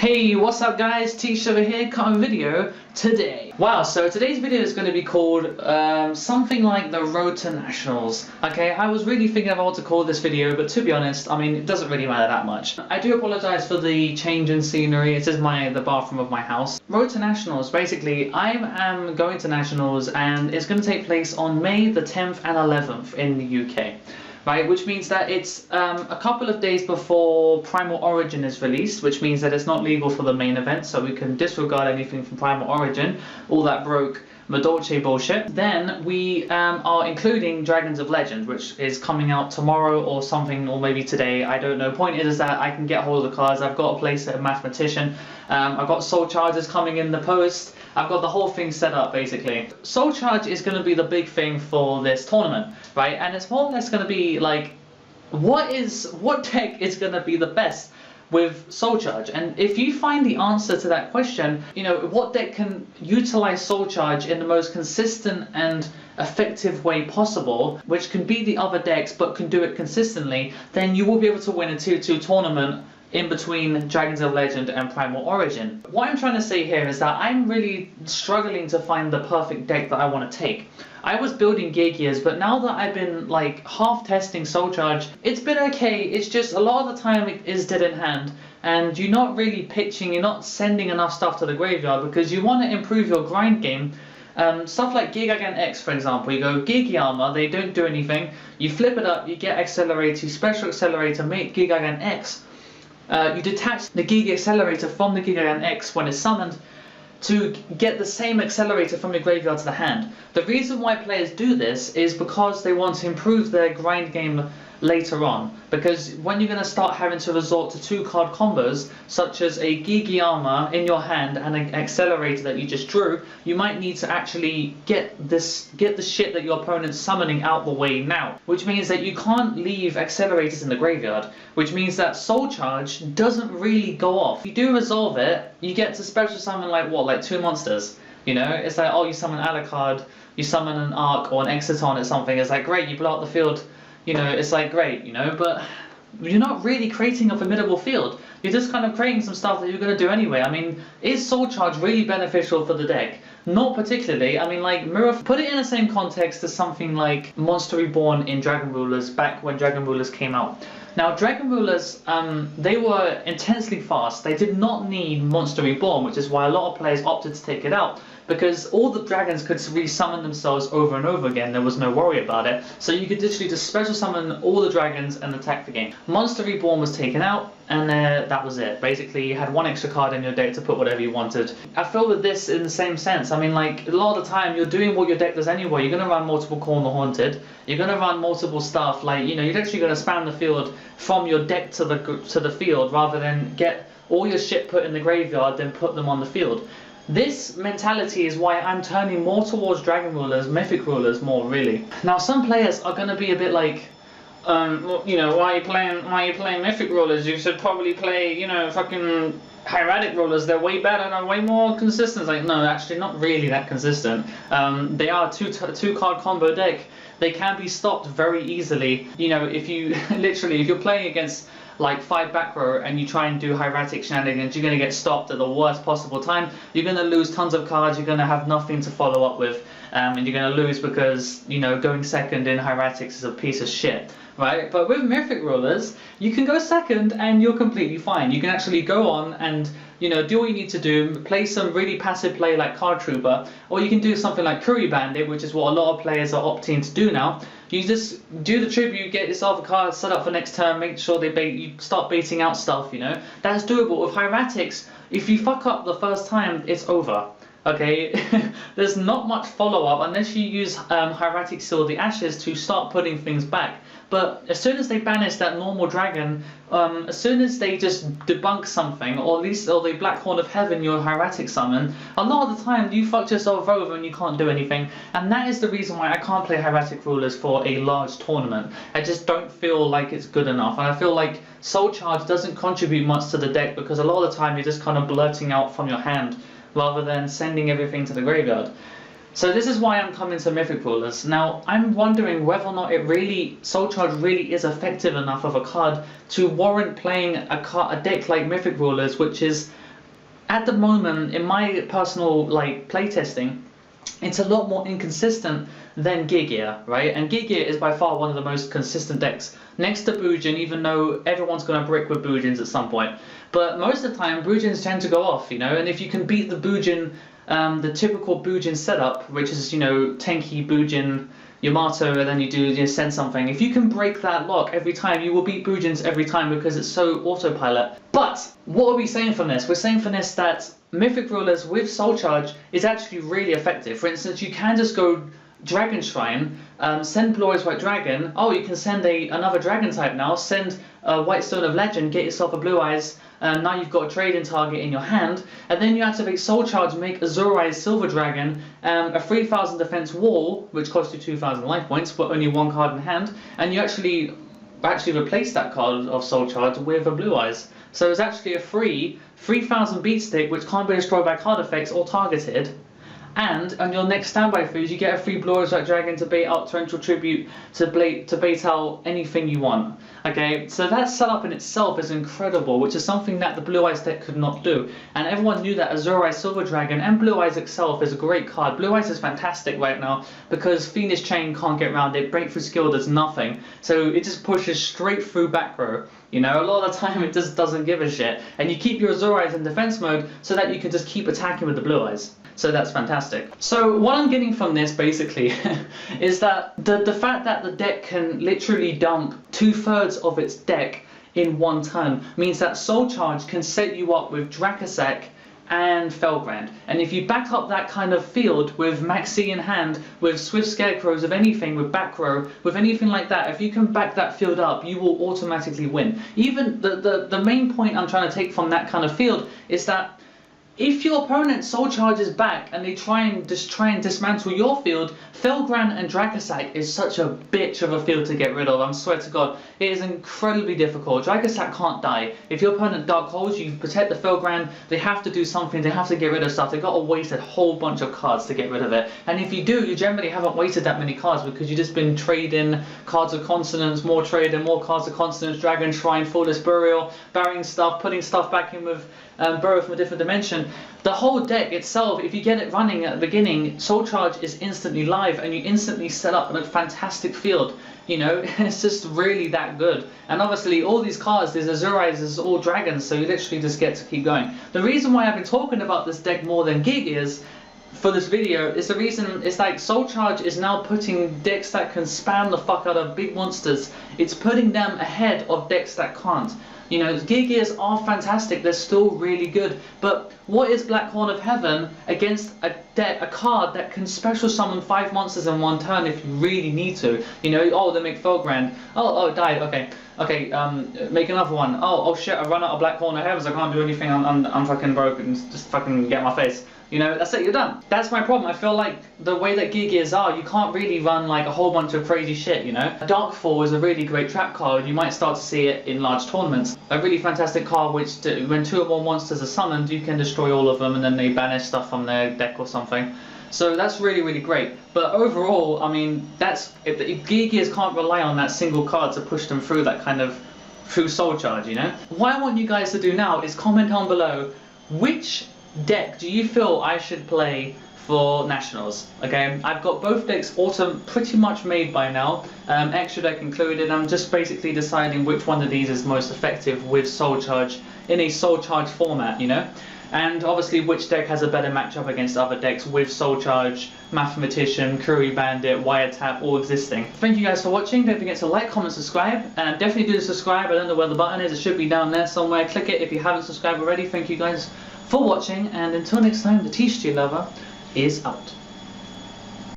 Hey, what's up guys, Teach over here, got a video today. Wow, so today's video is going to be called something like the Road to Nationals. Okay, I was really thinking about what to call this video, but to be honest, I mean, it doesn't really matter that much. I do apologise for the change in scenery. It is the bathroom of my house. Road to Nationals, basically, I am going to Nationals and it's going to take place on May the 10th and 11th in the UK. Right, which means that it's a couple of days before Primal Origin is released, which means that it's not legal for the main event, so we can disregard anything from Primal Origin, all that broke Madolche bullshit. Then we are including Dragons of Legend, which is coming out tomorrow or something, or maybe today, I don't know. Point is that I can get hold of the cards. I've got a playset of Mathematician. I've got Soul Chargers coming in the post. I've got the whole thing set up, basically. Soul Charge is going to be the big thing for this tournament, right? And it's more or less going to be like, what deck is going to be the best with Soul Charge? And if you find the answer to that question, you know, what deck can utilize Soul Charge in the most consistent and effective way possible, which can beat the other decks but can do it consistently, then you will be able to win a 2-2 tournament in between Dragons of Legend and Primal Origin. What I'm trying to say here is that I'm really struggling to find the perfect deck that I want to take. I was building Geargias, but now that I've been like half testing Soul Charge, it's been okay. It's just a lot of the time it is dead in hand, and you're not really pitching, you're not sending enough stuff to the graveyard because you want to improve your grind game. Stuff like Geargia X, for example, you go Geargia Armor, they don't do anything, you flip it up, you get Accelerator, you Special Accelerator, make Geargia X. You detach the Geargia Accelerator from the Geargia X when it's summoned to get the same accelerator from your graveyard to the hand. The reason why players do this is because they want to improve their grind game later on. Because when you're going to start having to resort to 2-card combos, such as a Geargia Armor in your hand and an accelerator that you just drew, you might need to actually get the shit that your opponent's summoning out the way now. Which means that you can't leave accelerators in the graveyard. Which means that Soul Charge doesn't really go off. If you do resolve it, you get to special summon like what, like 2 monsters. You know, it's like, oh, you summon Alucard, you summon an Arc or an Exiton or something, it's like, great, you blow up the field. You know, it's like great, you know, but you're not really creating a formidable field. You're just kind of creating some stuff that you're going to do anyway. I mean, is Soul Charge really beneficial for the deck? Not particularly. I mean, like, put it in the same context as something like Monster Reborn in Dragon Rulers back when Dragon Rulers came out. Now, Dragon Rulers, they were intensely fast. They did not need Monster Reborn, which is why a lot of players opted to take it out. Because all the dragons could resummon themselves over and over again, there was no worry about it. So you could literally just special summon all the dragons and attack the game. Monster Reborn was taken out, and that was it. Basically, you had one extra card in your deck to put whatever you wanted. I feel with this in the same sense. I mean, like, a lot of the time, you're doing what your deck does anyway. You're going to run multiple Corn the Haunted. You're going to run multiple stuff. Like, you know, you're actually going to spam the field from your deck to the field, rather than get all your shit put in the graveyard, then put them on the field. This mentality is why I'm turning more towards Dragon Rulers, Mythic Rulers more, really. Now, some players are going to be a bit like, you know, why are you playing Mythic Rulers? You should probably play, you know, fucking Hieratic Rulers. They're way better and way more consistent. It's like, no, actually not really that consistent. They are a two-card combo deck. They can be stopped very easily. You know, if you, literally, if you're playing against like 5 back row and you try and do hieratic shenanigans, you're going to get stopped at the worst possible time. You're going to lose tons of cards, you're going to have nothing to follow up with, and you're going to lose because, you know, going second in hieratics is a piece of shit, right? But with Mythic Rulers, you can go second and you're completely fine. You can actually go on and, you know, do what you need to do, play some really passive play like Card Trooper, or you can do something like Curry Bandit, which is what a lot of players are opting to do now. You just do the tribute, get yourself a card set up for next turn, make sure you start baiting out stuff, you know. That's doable. With Hieratics, if you fuck up the first time, it's over. Okay, there's not much follow-up unless you use Hieratic Seal of the Ashes to start putting things back. But as soon as they banish that normal dragon, as soon as they just debunk something, or at least they Black Horn of Heaven your hieratic summon, a lot of the time you fucked yourself over and you can't do anything. And that is the reason why I can't play hieratic rulers for a large tournament. I just don't feel like it's good enough, and I feel like Soul Charge doesn't contribute much to the deck because a lot of the time you're just kind of blurting out from your hand rather than sending everything to the graveyard. So this is why I'm coming to Mythic Rulers. Now, I'm wondering whether or not Soul Charge really is effective enough of a card to warrant playing a deck like Mythic Rulers, which is at the moment, in my personal like playtesting, it's a lot more inconsistent than Geargia, right? And Geargia is by far one of the most consistent decks next to Bujin, even though everyone's going to brick with Bujins at some point. But most of the time, Bujins tend to go off, you know, and if you can beat the Bujin, the typical Bujin setup, which is, you know, tanky Bujin, Yamato, and then you send something. If you can break that lock every time, you will beat Bujins every time because it's so autopilot. But what are we saying from this? We're saying from this that Mythic rulers with Soul Charge is actually really effective. For instance, you can just go Dragon Shrine, send Blue Eyes White Dragon. Oh, you can send another dragon type now. Send a White Stone of Legend, get yourself a Blue Eyes. Now you've got a trading target in your hand, and then you activate Soul Charge, make Azure Eyes Silver Dragon, a 3000 defense wall, which costs you 2000 life points, but only one card in hand, and you actually replace that card of Soul Charge with a Blue Eyes. So it's actually a free 3000 beat stick, which can't be destroyed by card effects or targeted. And on your next standby phase, you get a free Blue Eyes White Dragon to bait out Torrential Tribute, to bait out anything you want. Okay, so that setup in itself is incredible, which is something that the Blue Eyes deck could not do. And everyone knew that Azure Eyes Silver Dragon and Blue Eyes itself is a great card. Blue Eyes is fantastic right now because Fiendish Chain can't get around it, Breakthrough Skill does nothing. So it just pushes straight through back row. You know, a lot of the time it just doesn't give a shit. And you keep your Azure Eyes in defense mode so that you can just keep attacking with the Blue Eyes. So that's fantastic. So what I'm getting from this basically is that the fact that the deck can literally dump 2/3 of its deck in one turn means that Soul Charge can set you up with Drakasak and Felgrand. And if you back up that kind of field with Maxi in hand, with Swift Scarecrows, of anything, with back row, with anything like that, if you can back that field up, you will automatically win. Even the main point I'm trying to take from that kind of field is that if your opponent Soul Charges back and they try and dismantle your field, Felgrand and Drakasak is such a bitch of a field to get rid of, I swear to God. It is incredibly difficult. Drakasak can't die. If your opponent Dark Holes, you protect the Felgrand, they have to do something, they have to get rid of stuff, they've got to waste a whole bunch of cards to get rid of it. And if you do, you generally haven't wasted that many cards because you've just been trading cards of consonants, more trading, more cards of consonants, Dragon Shrine, Flawless Burial, burying stuff, putting stuff back in with Burrow from a different dimension. The whole deck itself, if you get it running at the beginning, Soul Charge is instantly live and you instantly set up a fantastic field. You know, it's just really that good. And obviously all these cards, there's Azure Eyes, there's all dragons, so you literally just get to keep going. The reason why I've been talking about this deck more than Geargia's for this video is the reason it's like Soul Charge is now putting decks that can spam the fuck out of big monsters, it's putting them ahead of decks that can't. You know, Geargias are fantastic, they're still really good, but what is Black Horn of Heaven against a card that can special summon 5 monsters in one turn if you really need to? You know, oh, they make Felgrand, oh, it died, okay, make another one, oh shit, I run out of Black Horn of Heavens, I can't do anything, I'm fucking broken, just fucking get my face. You know, that's it, you're done. That's my problem. I feel like the way that Geargias are, you can't really run like a whole bunch of crazy shit, you know? Darkfall is a really great trap card. You might start to see it in large tournaments. A really fantastic card which, when 2 or more monsters are summoned, you can destroy all of them and then they banish stuff from their deck or something. So that's really, really great. But overall, I mean, if Geargias can't rely on that single card to push them through that kind of, through Soul Charge, you know? What I want you guys to do now is comment down below which deck do you feel I should play for Nationals. Okay, I've got both decks pretty much made by now, extra deck included. I'm just basically deciding which one of these is most effective with Soul Charge in a Soul Charge format, you know, and obviously which deck has a better matchup against other decks with Soul Charge, Mathematician, Curry Bandit, Wiretap all existing. Thank you guys for watching. Don't forget to like, comment, subscribe, and definitely do subscribe. I don't know where the button is, it should be down there somewhere. Click it if you haven't subscribed already. Thank you guys for watching, and until next time, the Thetcglover is out.